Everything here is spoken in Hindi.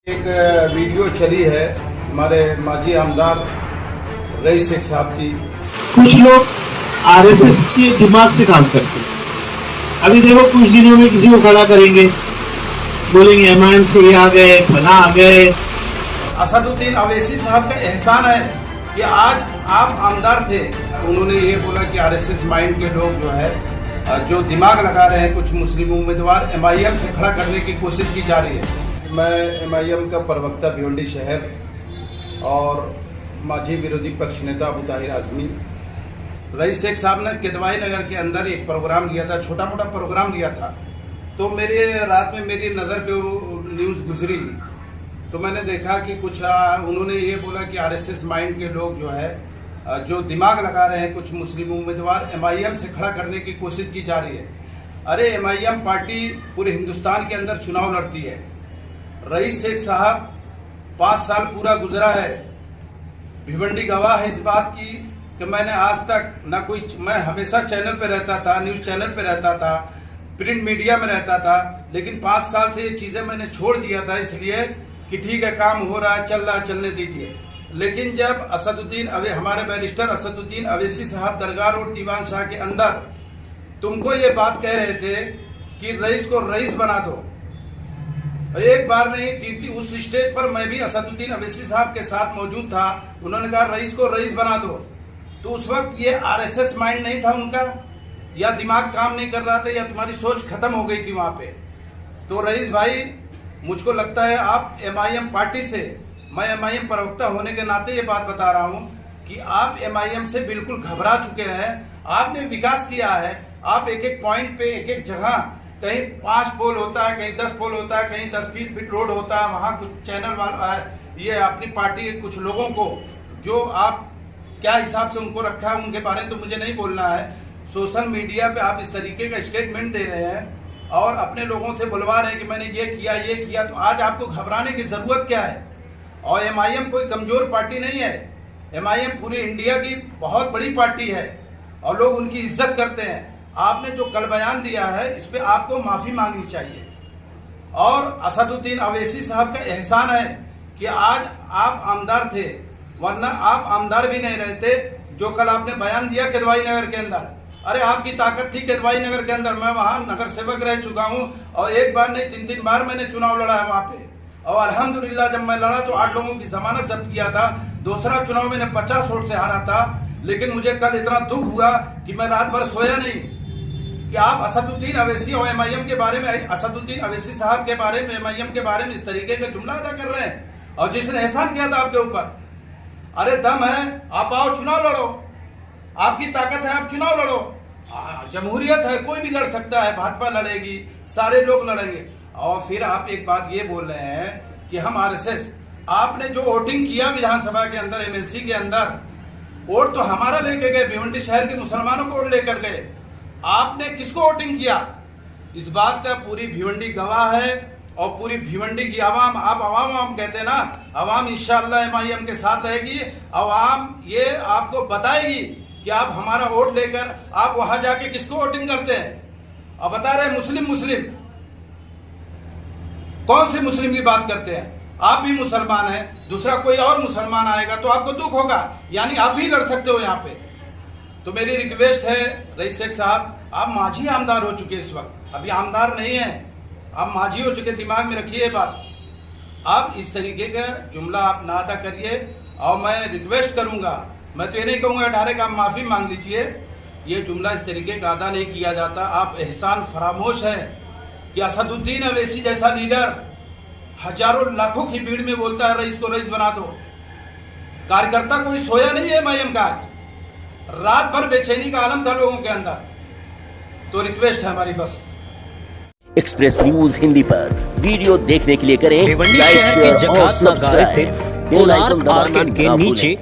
एक वीडियो चली है हमारे माजी आमदार रईस शेख साहब की। कुछ लोग आरएसएस के दिमाग से काम करते हैं। अभी देखो कुछ दिनों में किसी को खड़ा करेंगे, बोलेंगे एमआईएम से ये आ गए, फला आ गए। असदुद्दीन अवैसी साहब का एहसान है कि आज आप आमदार थे, उन्होंने ये बोला कि आरएसएस माइंड के लोग जो है जो दिमाग लगा रहे हैं, कुछ मुस्लिम उम्मीदवार एमआईएम से खड़ा करने की कोशिश की जा रही है। मैं एमआईएम का प्रवक्ता भिवंडी शहर और माजी विरोधी पक्ष नेता अबू ताहिर आजमी, रईस शेख साहब ने किदवाई नगर के अंदर एक प्रोग्राम लिया था, छोटा मोटा प्रोग्राम लिया था। तो मेरे रात में मेरी नज़र पे वो न्यूज़ गुजरी, तो मैंने देखा कि कुछ उन्होंने ये बोला कि आरएसएस माइंड के लोग जो है जो दिमाग लगा रहे हैं, कुछ मुस्लिम उम्मीदवार एमआईएम से खड़ा करने की कोशिश की जा रही है। अरे एमआईएम पार्टी पूरे हिंदुस्तान के अंदर चुनाव लड़ती है। रईस शेख साहब 5 साल पूरा गुजरा है, भिवंडी गवाह है इस बात की कि मैंने आज तक ना कोई, मैं हमेशा चैनल पे रहता था, न्यूज़ चैनल पे रहता था, प्रिंट मीडिया में रहता था, लेकिन 5 साल से ये चीज़ें मैंने छोड़ दिया था, इसलिए कि ठीक है काम हो रहा है, चल रहा है, चलने दीजिए। लेकिन जब हमारे बैरिस्टर असदुद्दीन अवैसी साहब दरगाह रोड दीवान शाह के अंदर तुमको ये बात कह रहे थे कि रईस को रईस बना दो, एक बार नहीं 3 उस स्टेज पर मैं भी असदुद्दीन अवैसी साहब के साथ मौजूद था, उन्होंने कहा रईस को रईस बना दो। तो उस वक्त ये आरएसएस माइंड नहीं था उनका, या दिमाग काम नहीं कर रहा था, या तुम्हारी सोच खत्म हो गई थी वहां पे। तो रईस भाई, मुझको लगता है आप एमआईएम पार्टी से, मैं एमआईएम प्रवक्ता होने के नाते ये बात बता रहा हूं कि आप एमआईएम से बिल्कुल घबरा चुके हैं। आपने विकास किया है, आप एक एक पॉइंट पे, एक एक जगह, कहीं 5 पोल होता है, कहीं 10 पोल होता है, कहीं 10 फीट रोड होता है, वहाँ कुछ चैनल वाला ये अपनी पार्टी के कुछ लोगों को, जो आप क्या हिसाब से उनको रखा है उनके बारे में तो मुझे नहीं बोलना है। सोशल मीडिया पे आप इस तरीके का स्टेटमेंट दे रहे हैं और अपने लोगों से बुलवा रहे हैं कि मैंने ये किया, तो आज आपको घबराने की जरूरत क्या है? और एमआईएम कोई कमजोर पार्टी नहीं है, एमआईएम पूरी इंडिया की बहुत बड़ी पार्टी है और लोग उनकी इज्जत करते हैं। आपने जो कल बयान दिया है, इस पे आपको माफी मांगनी चाहिए। और असदुद्दीन अवैसी साहब का एहसान है कि आज आप आमदार थे, वरना आप आमदार भी नहीं रहते। जो कल आपने बयान दिया किदवाई नगर के अंदर, अरे आपकी ताकत थी किदवाई नगर के अंदर, मैं वहां नगर सेवक रह चुका हूं और एक बार नहीं 3 बार मैंने चुनाव लड़ा है वहां पे। और अल्हम्दुलिल्लाह जब मैं लड़ा तो 8 लोगों की जमानत जब्त किया था। दूसरा चुनाव मैंने 50 वोट से हारा था। लेकिन मुझे कल इतना दुख हुआ कि मैं रात भर सोया नहीं कि आप असदुद्दीन अवैसी और एमआईएम के बारे में, असदुद्दीन अवैसी साहब के बारे में, एमआईएम के बारे में इस तरीके का जुमला अदा कर रहे हैं। और जिसने एहसान किया था आपके ऊपर, अरे दम है, आप आओ चुनाव लड़ो, आपकी ताकत है, आप चुनाव लड़ो। जमहूरियत है, कोई भी लड़ सकता है, भाजपा लड़ेगी, सारे लोग लड़ेंगे। और फिर आप एक बात ये बोल रहे हैं कि हम आरएसएस, आपने जो वोटिंग किया विधानसभा के अंदर, एमएलसी के अंदर, वोट तो हमारा लेके गए, भिवंडी शहर के मुसलमानों को वोट लेकर गए। आपने किसको वोटिंग किया? इस बात का पूरी भिवंडी गवाह है और पूरी भिवंडी की आवाम, आप आवाम कहते हैं ना, आवाम इंशाअल्लाह एमआईएम के साथ रहेगी। आवाम ये आपको बताएगी कि आप हमारा वोट लेकर आप वहां जाके किसको वोटिंग करते हैं। और बता रहे मुस्लिम, कौन से मुस्लिम की बात करते हैं? आप भी मुसलमान हैं, दूसरा कोई और मुसलमान आएगा तो आपको दुख होगा, यानी आप भी लड़ सकते हो यहाँ पे। तो मेरी रिक्वेस्ट है रईस शेख साहब, आप माजी आमदार हो चुके, इस वक्त अभी आमदार नहीं है, आप माजी हो चुके, दिमाग में रखिए बात। आप इस तरीके का जुमला आप ना अदा करिए। और मैं रिक्वेस्ट करूंगा, मैं तो ये नहीं कहूँगा डायरेक्ट आप माफ़ी मांग लीजिए, ये जुमला इस तरीके का अदा नहीं किया जाता। आप एहसान फरामोश है कि असदुद्दीन अवैसी जैसा लीडर हजारों लाखों की भीड़ में बोलता है रईस को रईस बना दो। कार्यकर्ता कोई सोया नहीं है एमआईएम का, रात भर बेचैनी का आलम था लोगों के अंदर। तो रिक्वेस्ट है हमारी बस। एक्सप्रेस न्यूज हिंदी पर वीडियो देखने के लिए करें भिवंडी लाइक, शहर के शेयर और जकातना गार्ड सब्सक्राइब। स्थित कोणार्क आर्केड के नीचे